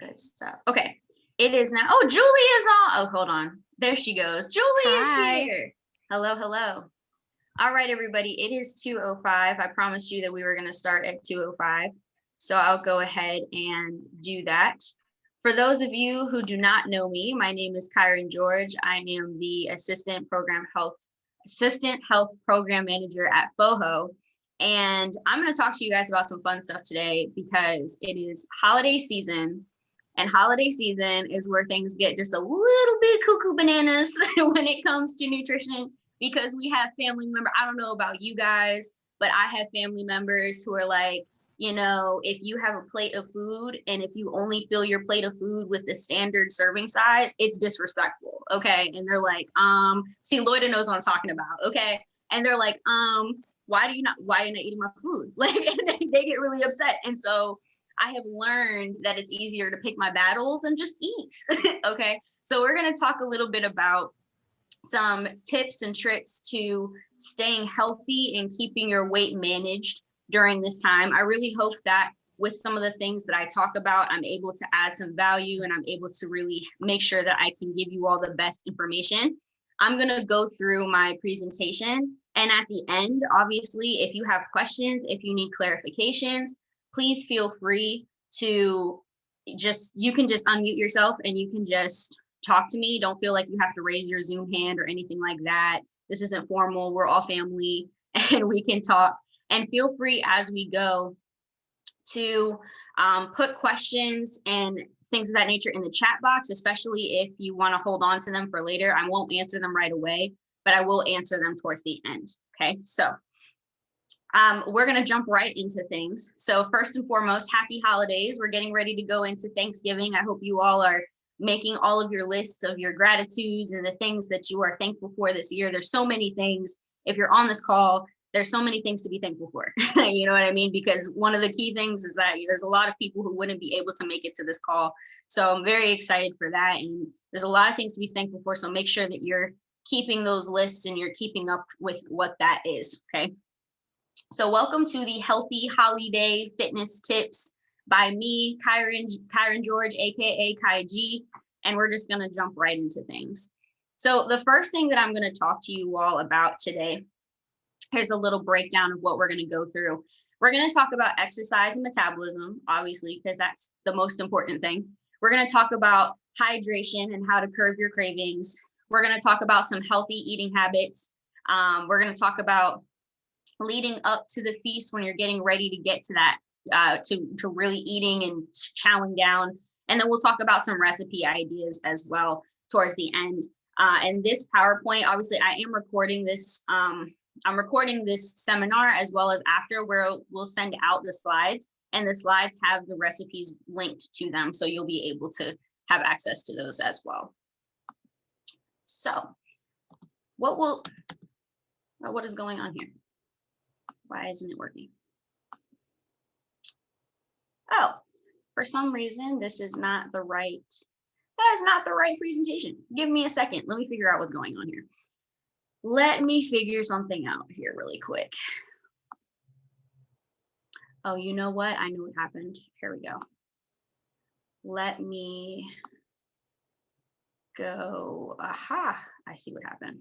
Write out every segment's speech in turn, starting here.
Good stuff. Okay. It is now. Oh, Julie is on. Oh, hold on. There she goes. Julie is Hi. here. Hello, hello. All right, everybody. It is 2:05. I promised you that we were going to start at 2:05. So I'll go ahead and do that. For those of you who do not know me, my name is Kyron George. I am the assistant health program manager at FOHO. And I'm going to talk to you guys about some fun stuff today because it is holiday season. And holiday season is where things get just a little bit cuckoo bananas when it comes to nutrition because we have family members. I don't know about you guys, but I have family members who are like, if you have a plate of food and if you only fill your plate of food with the standard serving size, it's disrespectful. Okay. And they're like, see, Lloyda knows what I'm talking about. Okay. And they're like, why are you not eating my food? Like, they get really upset. And so I have learned that it's easier to pick my battles and just eat. Okay. So we're going to talk a little bit about some tips and tricks to staying healthy and keeping your weight managed during this time. I really hope that with some of the things that I talk about, I'm able to add some value and I'm able to really make sure that I can give you all the best information. I'm going to go through my presentation. And at the end, obviously, if you have questions, if you need clarifications, please feel free to you can just unmute yourself and you can just talk to me. Don't feel like you have to raise your Zoom hand or anything like that. This isn't formal. We're all family and we can talk. And feel free as we go to put questions and things of that nature in the chat box, especially if you want to hold on to them for later. I won't answer them right away, but I will answer them towards the end. Okay, so we're going to jump right into things. So first and foremost, happy holidays. We're getting ready to go into Thanksgiving. I hope you all are making all of your lists of your gratitudes and the things that you are thankful for this year. There's so many things. If you're on this call, there's so many things to be thankful for. You know what I mean? Because one of the key things is that there's a lot of people who wouldn't be able to make it to this call. So I'm very excited for that. And there's a lot of things to be thankful for. So make sure that you're keeping those lists and you're keeping up with what that is. Okay. So welcome to the Healthy Holiday Fitness Tips by me, Kyron George, aka Kai G, and we're just going to jump right into things. So the first thing that I'm going to talk to you all about today, here's a little breakdown of what we're going to go through. We're going to talk about exercise and metabolism, obviously, because that's the most important thing. We're going to talk about hydration and how to curb your cravings. We're going to talk about some healthy eating habits. We're going to talk about leading up to the feast when you're getting ready to get to that, to really eating and chowing down. And then we'll talk about some recipe ideas as well towards the end. And this PowerPoint, obviously, I am recording this. I'm recording this seminar as well as after where we'll send out the slides, and the slides have the recipes linked to them. So you'll be able to have access to those as well. So what is going on here? Why isn't it working? Oh, for some reason, that is not the right presentation. Give me a second. Let me figure out what's going on here. Let me figure something out here really quick. Oh, you know what? I know what happened. Here we go. Let me go. Aha, I see what happened.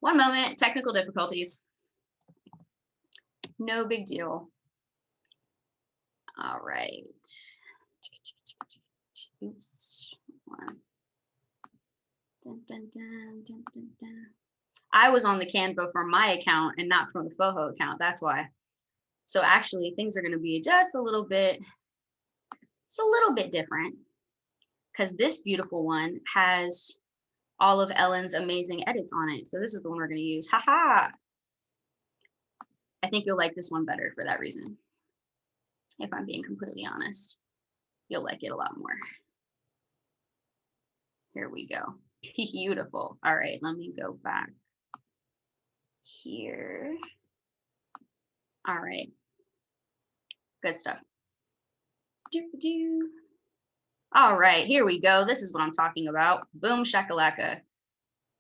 One moment, technical difficulties. No big deal. All right. Oops. Dun, dun, dun, dun, dun, dun. I was on the Canva from my account and not from the FOHO account. That's why. So actually, things are going to be just a little bit different because this beautiful one has all of Ellen's amazing edits on it. So this is the one we're going to use. Haha. I think you'll like this one better for that reason. If I'm being completely honest, you'll like it a lot more. Here we go. Beautiful. All right, let me go back here. All right. Good stuff. All right, here we go. This is what I'm talking about. Boom shakalaka.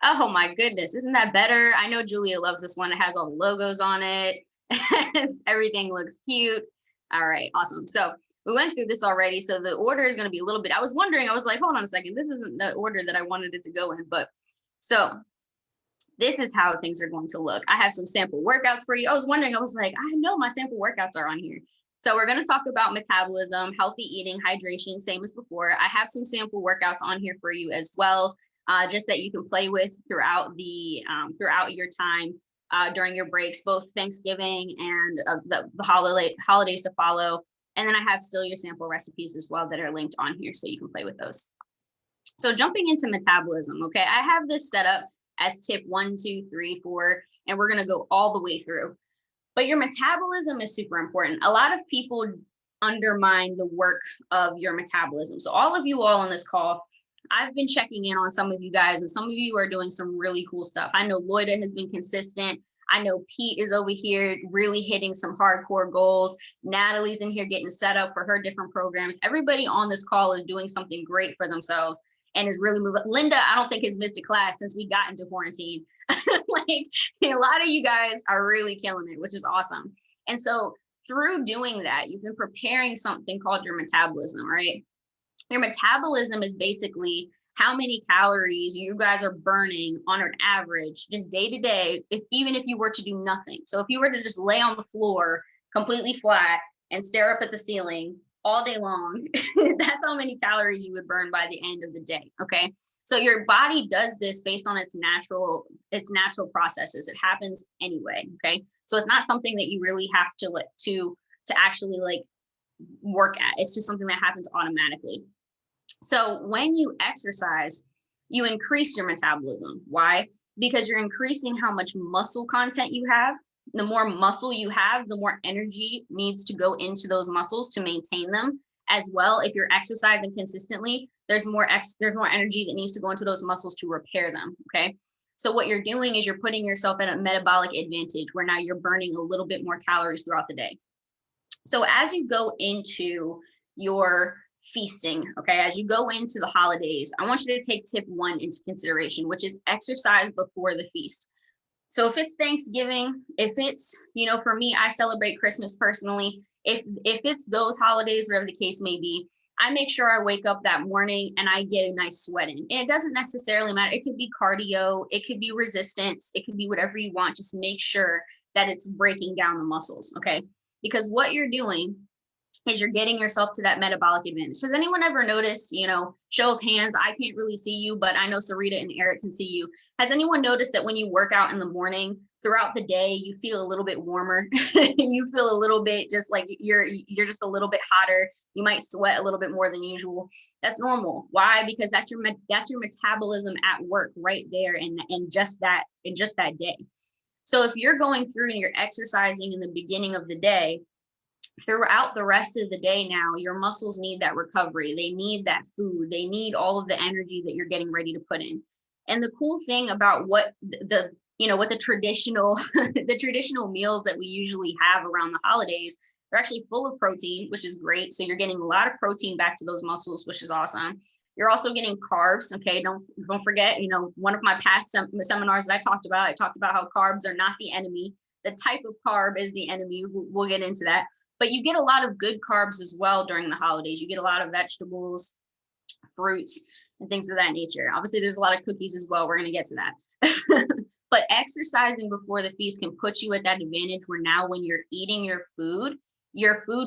Oh my goodness, isn't that better? I know Julia loves this one. It has all the logos on it. Everything looks cute. All right, awesome. So we went through this already. So the order is going to be a little bit, I was wondering, I was like, hold on a second, this isn't the order that I wanted it to go in. But so this is how things are going to look. I have some sample workouts for you. I was wondering, I was like, I know my sample workouts are on here. So we're going to talk about metabolism, healthy eating, hydration, same as before. I have some sample workouts on here for you as well, just that you can play with throughout throughout your time during your breaks, both Thanksgiving and the holidays to follow. And then I have still your sample recipes as well that are linked on here, so you can play with those. So jumping into metabolism, okay, I have this set up as tip 1, 2, 3, 4, and we're going to go all the way through. But your metabolism is super important. A lot of people undermine the work of your metabolism. So all of you all on this call, I've been checking in on some of you guys, and some of you are doing some really cool stuff. I know Loida has been consistent. I know Pete is over here really hitting some hardcore goals. Natalie's in here getting set up for her different programs. Everybody on this call is doing something great for themselves and is really moving. Linda, I don't think has missed a class since we got into quarantine. Like a lot of you guys are really killing it, which is awesome. And so through doing that, you've been preparing something called your metabolism, right? Your metabolism is basically how many calories you guys are burning on an average, just day to day, even if you were to do nothing. So if you were to just lay on the floor completely flat and stare up at the ceiling all day long, that's how many calories you would burn by the end of the day. Okay. So your body does this based on its natural processes. It happens anyway. Okay. So it's not something that you really have to actually like work at. It's just something that happens automatically. So when you exercise, you increase your metabolism. Why? Because you're increasing how much muscle content you have. The more muscle you have, the more energy needs to go into those muscles to maintain them. As well, if you're exercising consistently, there's more energy that needs to go into those muscles to repair them. Okay. So what you're doing is you're putting yourself at a metabolic advantage where now you're burning a little bit more calories throughout the day. So as you go into your feasting, okay, as you go into the holidays, I want you to take tip 1 into consideration, which is exercise before the feast. So if it's Thanksgiving, if it's, for me, I celebrate Christmas personally. If it's those holidays, whatever the case may be, I make sure I wake up that morning and I get a nice sweat in. And it doesn't necessarily matter. It could be cardio, it could be resistance, it could be whatever you want. Just make sure that it's breaking down the muscles, okay? Because what you're doing is you're getting yourself to that metabolic advantage. Has anyone ever noticed, show of hands, I can't really see you, but I know Sarita and Eric can see you. Has anyone noticed that when you work out in the morning, throughout the day, you feel a little bit warmer? You feel a little bit just like you're just a little bit hotter. You might sweat a little bit more than usual. That's normal. Why? Because that's your metabolism at work right there in just that day. So if you're going through and you're exercising in the beginning of the day, throughout the rest of the day now, your muscles need that recovery. They need that food. They need all of the energy that you're getting ready to put in. And the cool thing about what the traditional the traditional meals that we usually have around the holidays, they're actually full of protein, which is great. So you're getting a lot of protein back to those muscles, which is awesome. You're also getting carbs. Okay, don't forget, one of my past seminars that I talked about how carbs are not the enemy. The type of carb is the enemy. We'll get into that. But you get a lot of good carbs as well during the holidays. You get a lot of vegetables, fruits, and things of that nature. Obviously, there's a lot of cookies as well. We're going to get to that. But exercising before the feast can put you at that advantage where now when you're eating your food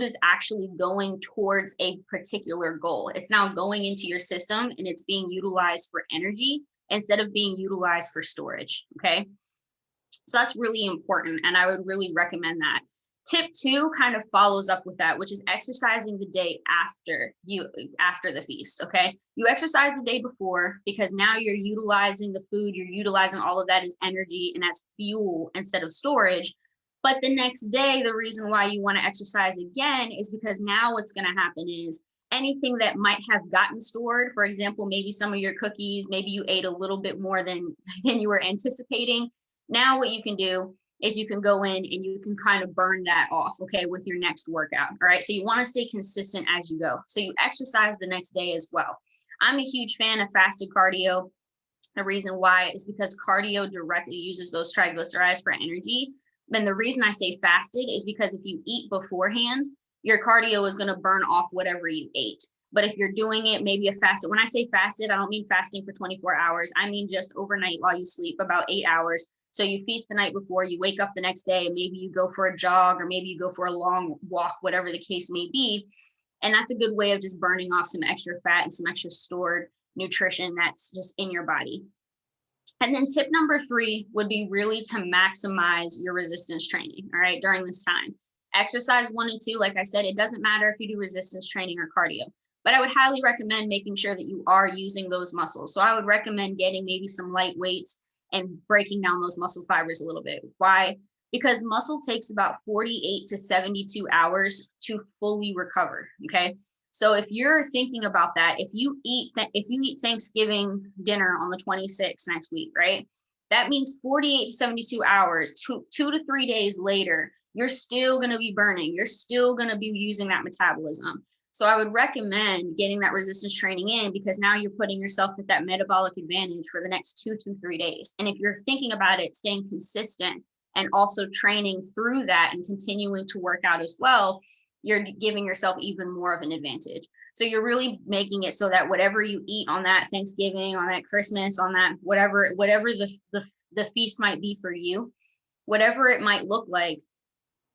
is actually going towards a particular goal. It's now going into your system and it's being utilized for energy instead of being utilized for storage. Okay. So that's really important. And I would really recommend that. Tip 2 kind of follows up with that, which is exercising the day after the feast. Okay. You exercise the day before because now you're utilizing the food, you're utilizing all of that as energy and as fuel instead of storage. But the next day, the reason why you want to exercise again is because now what's going to happen is anything that might have gotten stored, for example, maybe some of your cookies, maybe you ate a little bit more than you were anticipating. Now what you can do is you can go in and you can kind of burn that off, okay, with your next workout. All right. So you want to stay consistent as you go. So you exercise the next day as well. I'm a huge fan of fasted cardio. The reason why is because cardio directly uses those triglycerides for energy. And the reason I say fasted is because if you eat beforehand, your cardio is going to burn off whatever you ate. But if you're doing it, maybe a fasted, when I say fasted, I don't mean fasting for 24 hours. I mean just overnight while you sleep, about 8 hours. So you feast the night before, you wake up the next day, and maybe you go for a jog, or maybe you go for a long walk, whatever the case may be. And that's a good way of just burning off some extra fat and some extra stored nutrition that's just in your body. And then tip number 3 would be really to maximize your resistance training, all right, during this time. Exercise 1 and 2, like I said, it doesn't matter if you do resistance training or cardio, but I would highly recommend making sure that you are using those muscles. So I would recommend getting maybe some light weights and breaking down those muscle fibers a little bit. Why? Because muscle takes about 48 to 72 hours to fully recover, okay? So if you're thinking about that, if you eat Thanksgiving dinner on the 26th next week, right? That means 48 to 72 hours, 2 to 3 days later, you're still going to be burning. You're still going to be using that metabolism. So I would recommend getting that resistance training in, because now you're putting yourself at that metabolic advantage for the next 2 to 3 days. And if you're thinking about it, staying consistent and also training through that and continuing to work out as well, you're giving yourself even more of an advantage. So you're really making it so that whatever you eat on that Thanksgiving, on that Christmas, on that whatever the feast might be for you, whatever it might look like,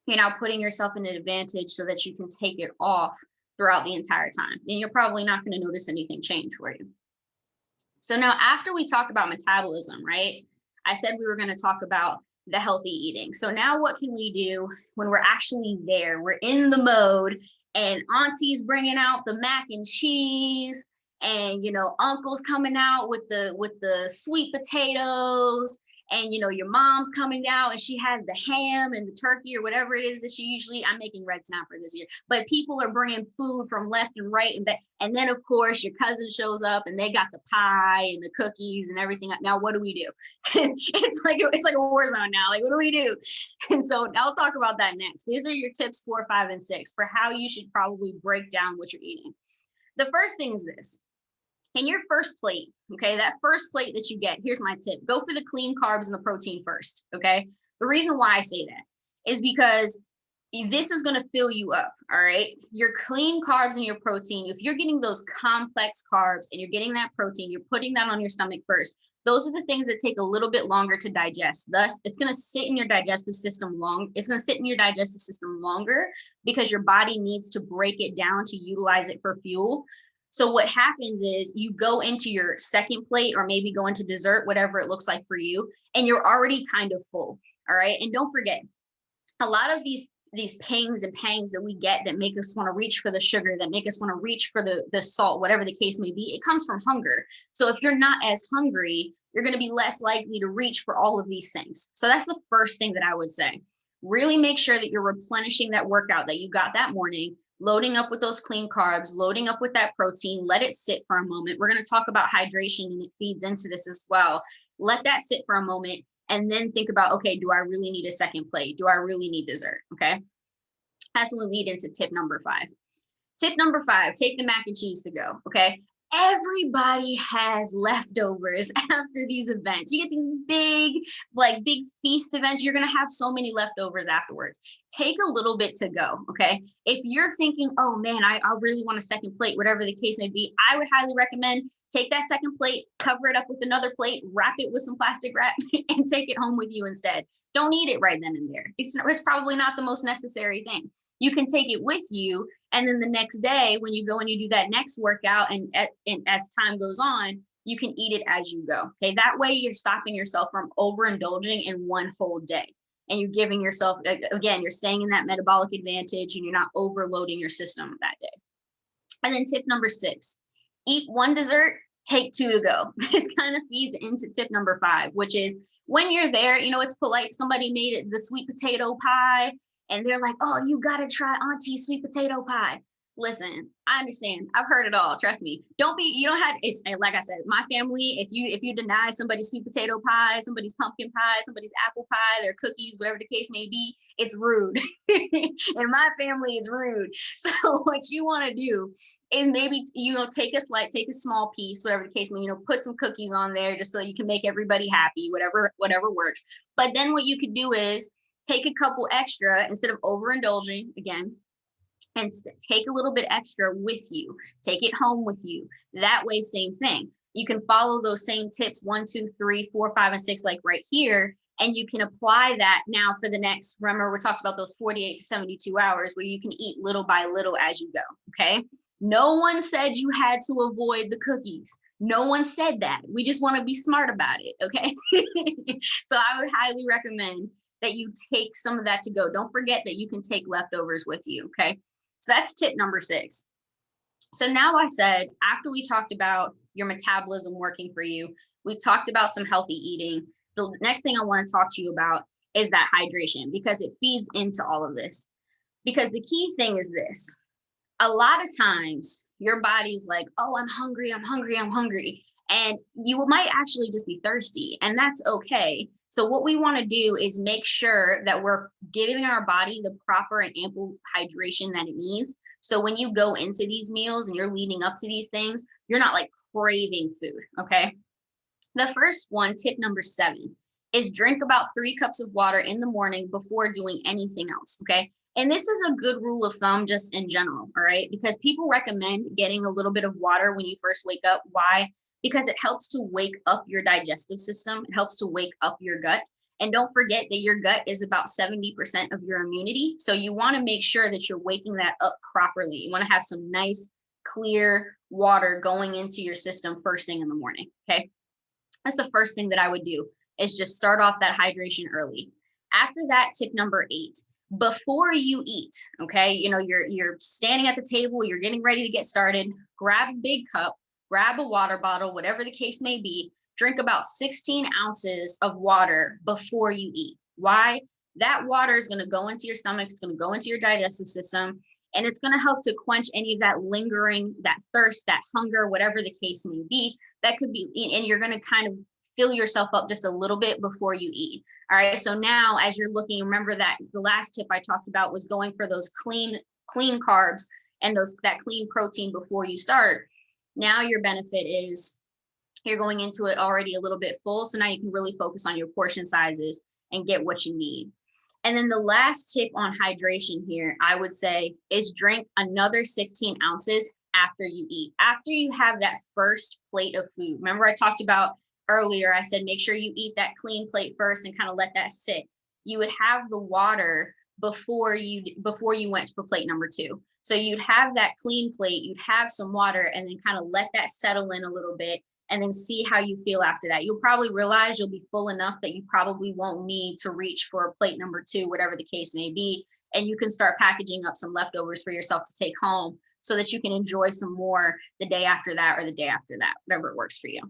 you're now putting yourself in an advantage so that you can take it off throughout the entire time. And you're probably not going to notice anything change for you. So now, after we talked about metabolism, right? I said we were going to talk about the healthy eating. So now what can we do when we're actually there? We're in the mode, and auntie's bringing out the mac and cheese, and uncle's coming out with the sweet potatoes, and your mom's coming out and she has the ham and the turkey or whatever it is that she usually, I'm making red snapper this year, but people are bringing food from left and right and back. And then of course your cousin shows up and they got the pie and the cookies and everything. Now what do we do? it's like a war zone now. Like, what do we do? And so I'll talk about that next. These are your tips 4, 5, and 6 for how you should probably break down what you're eating. The first thing is this. In your first plate, okay, that first plate that you get, here's my tip. Go for the clean carbs and the protein first, okay? The reason why I say that is because this is going to fill you up, all right? Your clean carbs and your protein, if you're getting those complex carbs and you're getting that protein, you're putting that on your stomach first. Those are the things that take a little bit longer to digest. Thus, it's going to sit in your digestive system longer because your body needs to break it down to utilize it for fuel. So what happens is you go into your second plate, or maybe go into dessert, whatever it looks like for you, and you're already kind of full. All right. And don't forget, a lot of these pangs and pangs that we get that make us want to reach for the sugar, that make us want to reach for the salt, whatever the case may be, it comes from hunger. So if you're not as hungry, you're going to be less likely to reach for all of these things. So that's the first thing that I would say. Really make sure that you're replenishing that workout that you got that morning, loading up with those clean carbs, loading up with that protein. Let it sit for a moment. We're going to talk about hydration, and it feeds into this as well. Let that sit for a moment, and then think about, okay, do I really need a second plate? Do I really need dessert? Okay. That's when we lead into tip number 5. Tip number 5, take the mac and cheese to go. Okay. Everybody has leftovers after these events. You get these big feast events. You're going to have so many leftovers afterwards. Take a little bit to go. Okay. If you're thinking, oh man, I really want a second plate, whatever the case may be, I would highly recommend take that second plate, cover it up with another plate, wrap it with some plastic wrap, and take it home with you instead. Don't eat it right then and there. It's probably not the most necessary thing. You can take it with you, and then the next day when you go and you do that next workout, and as time goes on, you can eat it as you go. Okay, that way you're stopping yourself from overindulging in one whole day, and you're giving yourself, again, you're staying in that metabolic advantage, and you're not overloading your system that day. And then tip number 6, eat 1 dessert, take 2 to go. This kind of feeds into tip number 5, which is when you're there, it's polite. Somebody made it the sweet potato pie, and they're like, oh, you got to try Auntie's sweet potato pie. Listen, I understand. I've heard it all. Trust me. It's like I said, my family, if you deny somebody's sweet potato pie, somebody's pumpkin pie, somebody's apple pie, their cookies, whatever the case may be, it's rude. In my family, it's rude. So what you want to do is maybe, take a small piece, whatever the case may be, put some cookies on there just so you can make everybody happy, whatever works. But then what you could do is take a couple extra instead of overindulging again. and take a little bit extra with you. Take it home with you. That way, same thing. You can follow those same tips 1, 2, 3, 4, 5, and 6, like right here. And you can apply that now for the next, remember, we talked about those 48 to 72 hours where you can eat little by little as you go. Okay. No one said you had to avoid the cookies. No one said that. We just want to be smart about it. Okay. So I would highly recommend that you take some of that to go. Don't forget that you can take leftovers with you. Okay. So that's tip number 6. So now I said, after we talked about your metabolism working for you, we talked about some healthy eating. The next thing I want to talk to you about is that hydration, because it feeds into all of this. Because the key thing is this: a lot of times your body's like, oh, I'm hungry, I'm hungry, I'm hungry. And you might actually just be thirsty, and that's okay. So what we want to do is make sure that we're giving our body the proper and ample hydration that it needs. So when you go into these meals and you're leading up to these things, you're not like craving food, okay? The first one, tip number 7, is drink about 3 cups of water in the morning before doing anything else, okay? And this is a good rule of thumb just in general, all right? Because people recommend getting a little bit of water when you first wake up. Why? Because it helps to wake up your digestive system. It helps to wake up your gut. And don't forget that your gut is about 70% of your immunity. So you want to make sure that you're waking that up properly. You want to have some nice, clear water going into your system first thing in the morning, okay? That's the first thing that I would do, is just start off that hydration early. After that, tip number 8, before you eat, okay, you're standing at the table, you're getting ready to get started, grab a big cup, grab a water bottle, whatever the case may be, drink about 16 ounces of water before you eat. Why? That water is going to go into your stomach, it's going to go into your digestive system, and it's going to help to quench any of that lingering, that thirst, that hunger, whatever the case may be. That could be, and you're going to kind of fill yourself up just a little bit before you eat. All right. So now as you're looking, remember that the last tip I talked about was going for those clean carbs and that clean protein before you start. Now your benefit is you're going into it already a little bit full. So now you can really focus on your portion sizes and get what you need. And then the last tip on hydration here, I would say, is drink another 16 ounces after you eat, after you have that first plate of food. Remember I talked about earlier, I said, make sure you eat that clean plate first and kind of let that sit. You would have the water before you went for plate number 2. So you'd have that clean plate, you'd have some water, and then kind of let that settle in a little bit, and then see how you feel after that. You'll probably realize you'll be full enough that you probably won't need to reach for plate number 2, whatever the case may be. And you can start packaging up some leftovers for yourself to take home so that you can enjoy some more the day after that or the day after that, whatever works for you.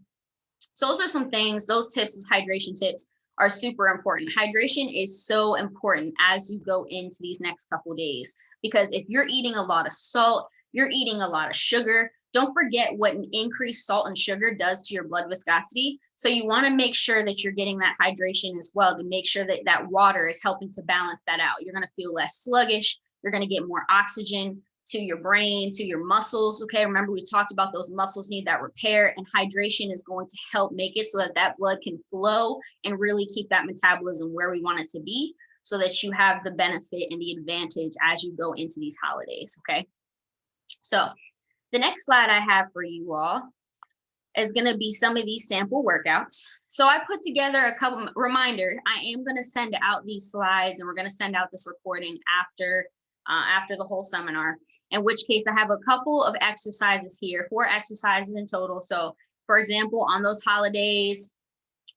So those are some things, those tips, those hydration tips are super important. Hydration is so important as you go into these next couple of days, because if you're eating a lot of salt, you're eating a lot of sugar, don't forget what an increased salt and sugar does to your blood viscosity. So you want to make sure that you're getting that hydration as well, to make sure that that water is helping to balance that out. You're going to feel less sluggish. You're going to get more oxygen to your brain, to your muscles. Okay. Remember, we talked about those muscles need that repair, and hydration is going to help make it so that that blood can flow and really keep that metabolism where we want it to be, so that you have the benefit and the advantage as you go into these holidays. Okay. So the next slide I have for you all is going to be some of these sample workouts. So I put together a couple reminder. I am going to send out these slides, and we're going to send out this recording after the whole seminar, in which case I have a couple of exercises here, 4 exercises in total. So for example, on those holidays,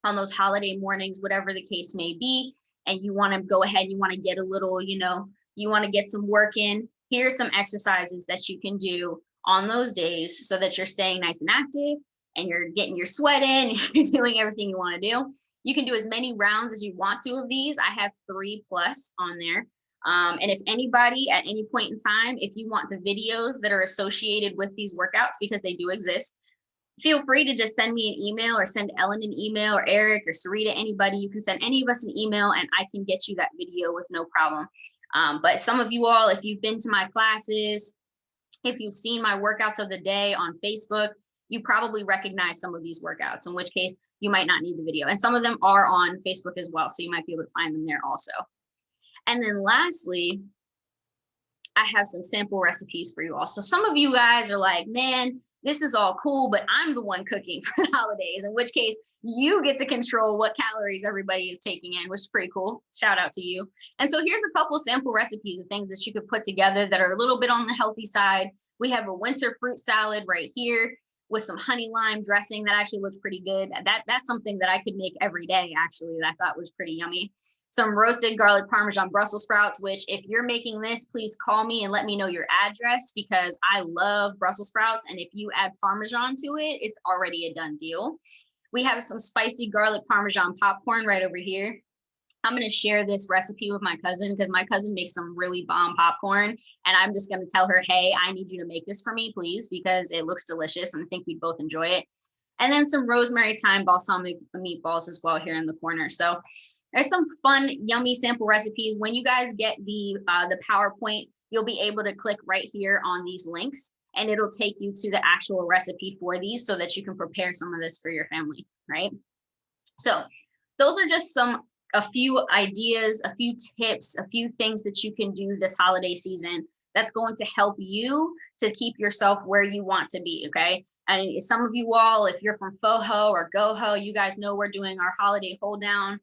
on those holiday mornings, whatever the case may be, and you want to go ahead, you want to get a little, you want to get some work in, here's some exercises that you can do on those days so that you're staying nice and active and you're getting your sweat in, and you're doing everything you want to do. You can do as many rounds as you want to of these. I have 3+ on there. And if anybody at any point in time, if you want the videos that are associated with these workouts, because they do exist, feel free to just send me an email, or send Ellen an email, or Eric or Sarita, anybody. You can send any of us an email and I can get you that video with no problem. But some of you all, if you've been to my classes, if you've seen my workouts of the day on Facebook, you probably recognize some of these workouts, in which case you might not need the video. And some of them are on Facebook as well, so you might be able to find them there also. And then lastly, I have some sample recipes for you all. So some of you guys are like, man, this is all cool, but I'm the one cooking for the holidays, in which case you get to control what calories everybody is taking in, which is pretty cool. Shout out to you. And so here's a couple sample recipes of things that you could put together that are a little bit on the healthy side. We have a winter fruit salad right here with some honey lime dressing that actually looks pretty good. That's something that I could make every day, actually, that I thought was pretty yummy. Some roasted garlic Parmesan Brussels sprouts, which if you're making this, please call me and let me know your address, because I love Brussels sprouts. And if you add Parmesan to it, it's already a done deal. We have some spicy garlic Parmesan popcorn right over here. I'm going to share this recipe with my cousin because my cousin makes some really bomb popcorn. And I'm just going to tell her, hey, I need you to make this for me, please, because it looks delicious and I think we'd both enjoy it. And then some rosemary thyme balsamic meatballs as well here in the corner. So there's some fun, yummy sample recipes. When you guys get the PowerPoint, you'll be able to click right here on these links, and it'll take you to the actual recipe for these so that you can prepare some of this for your family, right? So those are just a few ideas, a few tips, a few things that you can do this holiday season that's going to help you to keep yourself where you want to be, okay? And some of you all, if you're from FOHO or GoHo, you guys know we're doing our holiday hold down.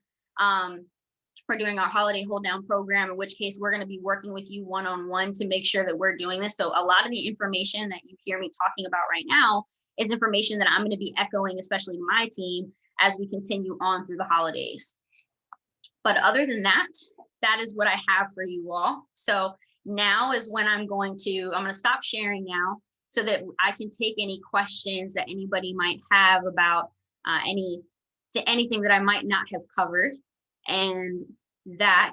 We're doing our holiday hold down program, in which case we're going to be working with you one-on-one to make sure that we're doing this. So a lot of the information that you hear me talking about right now is information that I'm going to be echoing, especially to my team, as we continue on through the holidays. But other than that, that is what I have for you all. So now is when I'm going to stop sharing now so that I can take any questions that anybody might have about anything that I might not have covered. And that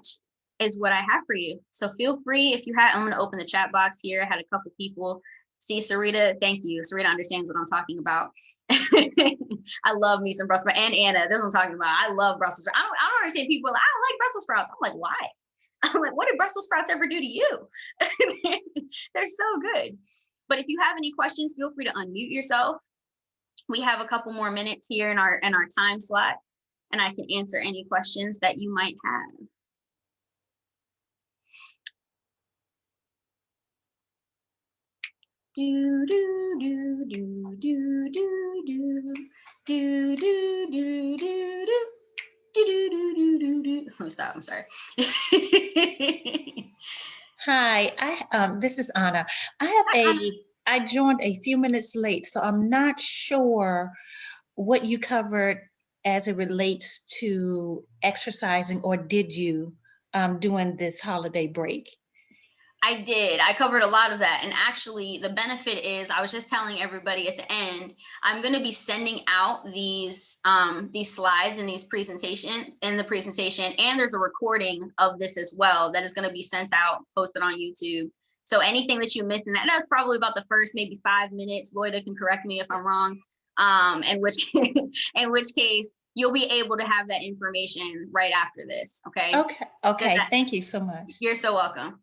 is what I have for you. So feel free if you have, I'm going to open the chat box here. I had a couple people. See, Sarita, thank you. Sarita understands what I'm talking about. I love me some Brussels sprouts. And Anna, this is what I'm talking about. I love Brussels sprouts. I don't understand people. I don't like Brussels sprouts. I'm like, why? I'm like, what did Brussels sprouts ever do to you? They're so good. But if you have any questions, feel free to unmute yourself. We have a couple more minutes here in our time slot, and I can answer any questions that you might have. Do do do do do do do do do do do do do do do. Oh, stop! I'm sorry. Hi, this is Anna. I joined a few minutes late, so I'm not sure what you covered as it relates to exercising, or did you during this holiday break? I did. I covered a lot of that. And actually, the benefit is, I was just telling everybody at the end, I'm going to be sending out these slides and these presentations in the presentation. And there's a recording of this as well that is going to be sent out, posted on YouTube. So anything that you missed in that's probably about the first maybe 5 minutes. Loida can correct me if I'm wrong. In which case you'll be able to have that information right after this. Okay. Okay. Thank you so much. You're so welcome.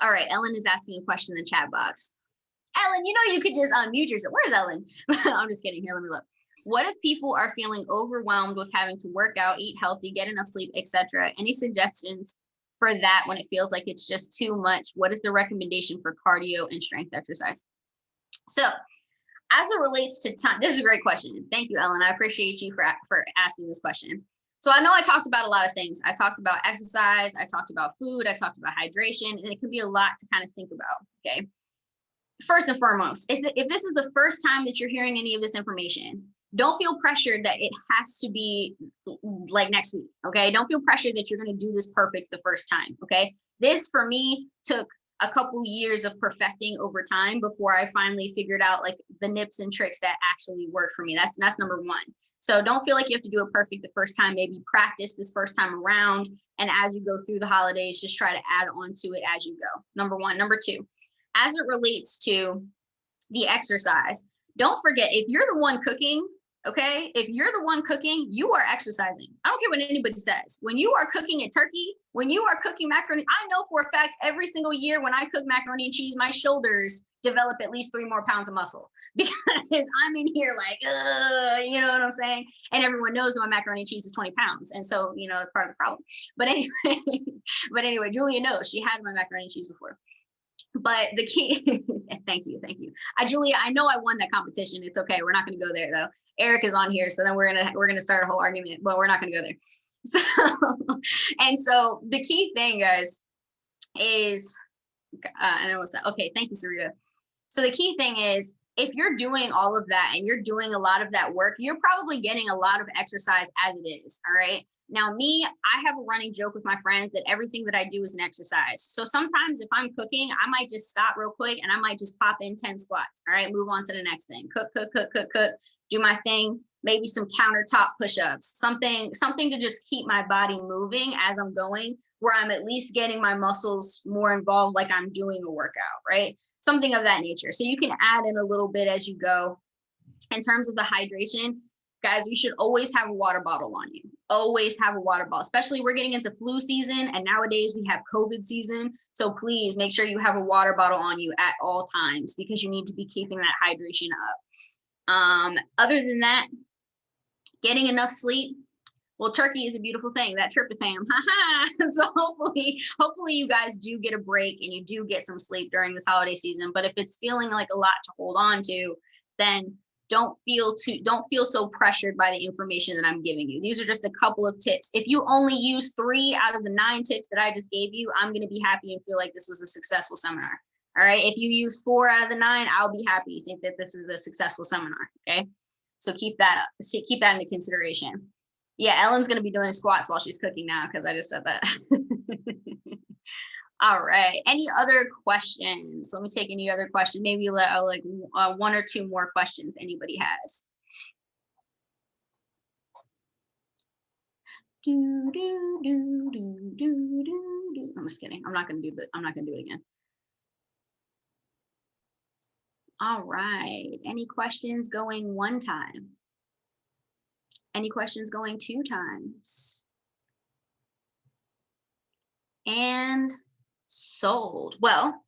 All right, Ellen is asking a question in the chat box. Ellen, you know you could just unmute yourself. Where's Ellen? I'm just kidding. Here, let me look. What if people are feeling overwhelmed with having to work out, eat healthy, get enough sleep, etc.? Any suggestions for that when it feels like it's just too much? What is the recommendation for cardio and strength exercise? So as it relates to time, this is a great question. Thank you, Ellen. I appreciate you for asking this question. So I know I talked about a lot of things. I talked about exercise, I talked about food, I talked about hydration, and it can be a lot to kind of think about, okay? First and foremost, if this is the first time that you're hearing any of this information, don't feel pressured that it has to be like next week, okay? Don't feel pressured that you're going to do this perfect the first time, okay? This, for me, took a couple years of perfecting over time before I finally figured out like the nips and tricks that actually work for me. That's number one. So don't feel like you have to do it perfect the first time. Maybe practice this first time around. And as you go through the holidays, just try to add on to it as you go. Number one. Number two, as it relates to the exercise, don't forget, if you're the one cooking, Okay, if you're the one cooking, you are exercising. I don't care what anybody says. When you are cooking a turkey, when you are cooking macaroni, I know for a fact every single year when I cook macaroni and cheese, my shoulders develop at least 3 more pounds of muscle because I'm in here like, you know what I'm saying? And everyone knows that my macaroni and cheese is 20 pounds. And so, you know, it's part of the problem. But anyway, Julia knows she had my macaroni and cheese before. But the key, thank you. Julia, I know I won that competition. It's okay. We're not going to go there though. Eric is on here, so then we're gonna start a whole argument, but we're not going to go there. So, and so the key thing, guys, is, and I was okay. Thank you, Sarita. So the key thing is, if you're doing all of that and you're doing a lot of that work, you're probably getting a lot of exercise as it is. All right. Now, me, I have a running joke with my friends that everything that I do is an exercise. So sometimes if I'm cooking, I might just stop real quick and I might just pop in 10 squats. All right, move on to the next thing. Cook, do my thing, maybe some countertop push-ups, something to just keep my body moving as I'm going, where I'm at least getting my muscles more involved, like I'm doing a workout, right? Something of that nature. So you can add in a little bit as you go. In terms of the hydration, guys, you should always have a water bottle on you. Always have a water bottle, especially we're getting into flu season and nowadays we have COVID season. So please make sure you have a water bottle on you at all times because you need to be keeping that hydration up. Other than that, getting enough sleep. Well, turkey is a beautiful thing, that tryptophan. So hopefully you guys do get a break and you do get some sleep during this holiday season. But if it's feeling like a lot to hold on to, then don't feel so pressured by the information that I'm giving you. These are just a couple of tips. If you only use 3 out of the 9 tips that I just gave you, I'm going to be happy and feel like this was a successful seminar. All right. If you use 4 out of the 9, I'll be happy. Think that this is a successful seminar. Okay. So keep that up. Keep that into consideration. Yeah, Ellen's going to be doing squats while she's cooking now because I just said that. All right. Any other questions? Let me take any other questions. Maybe like 1 or 2 more questions anybody has. I'm just kidding. I'm not going to do it again. All right. Any questions going 1 time? Any questions going 2 times? And sold. Well,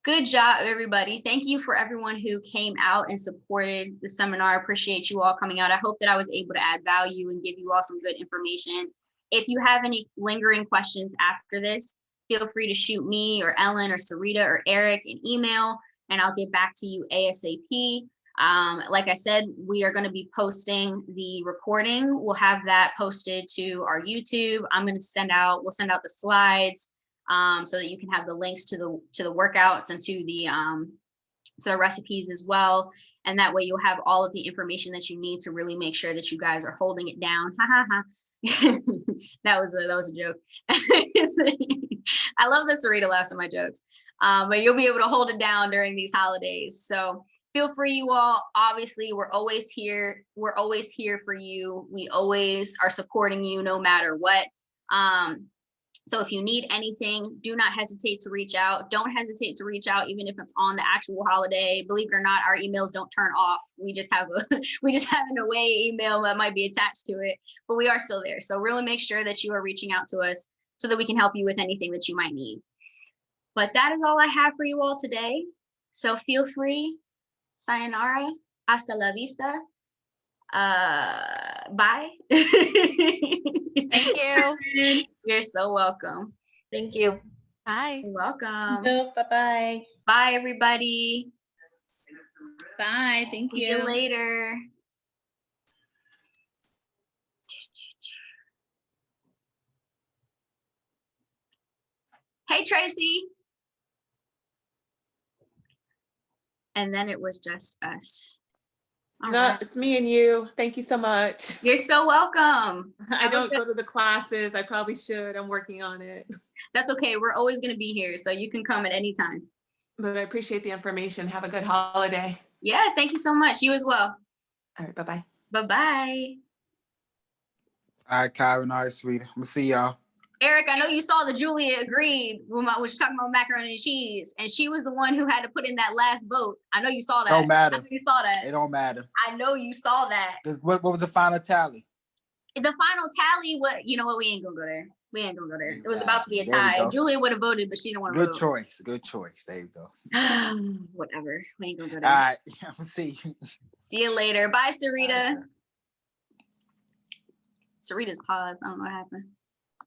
good job, everybody. Thank you for everyone who came out and supported the seminar. I appreciate you all coming out. I hope that I was able to add value and give you all some good information. If you have any lingering questions after this, feel free to shoot me or Ellen or Sarita or Eric an email, and I'll get back to you ASAP. Like I said, we are going to be posting the recording. We'll have that posted to our YouTube. We'll send out the slides so that you can have the links to the workouts and to the recipes as well. And that way you'll have all of the information that you need to really make sure that you guys are holding it down. That was a joke. I love that Sarita laughs at my jokes. But you'll be able to hold it down during these holidays. So feel free, you all. Obviously, we're always here. We're always here for you. We always are supporting you no matter what. So if you need anything, do not hesitate to reach out. Don't hesitate to reach out, even if it's on the actual holiday. Believe it or not, our emails don't turn off. We just have an away email that might be attached to it, but we are still there. So really make sure that you are reaching out to us so that we can help you with anything that you might need. But that is all I have for you all today. So feel free. Sayonara. Hasta la vista. Bye. Thank you. You're so welcome. Thank you. Bye. You're welcome. Bye-bye. Bye, everybody. Bye. Thank See you later. Hey, Tracy. And then it was just us. All No, right. it's me and you. Thank you so much. You're so welcome. I don't go to the classes. I probably should. I'm working on it. That's okay. We're always going to be here, so you can come at any time. But I appreciate the information. Have a good holiday. Yeah, thank you so much. You as well. All right, bye-bye. Bye-bye. All right, Kyron. All right, sweetie. I'm going to see y'all. Eric, I know you saw that Julia agreed when she was talking about macaroni and cheese, and she was the one who had to put in that last vote. I know you saw that. Don't matter. I know you saw that. It don't matter. I know you saw that. What was the final tally? The final tally, you know what? We ain't gonna go there. We ain't gonna go there. Exactly. It was about to be a There we tie. go. Julia would have voted, but she didn't want to vote. Good choice. Good choice. There you go. Whatever. We ain't gonna go All there. right. I'll see you. See you later. Bye, Sarita. All right, Sarita's paused. I don't know what happened.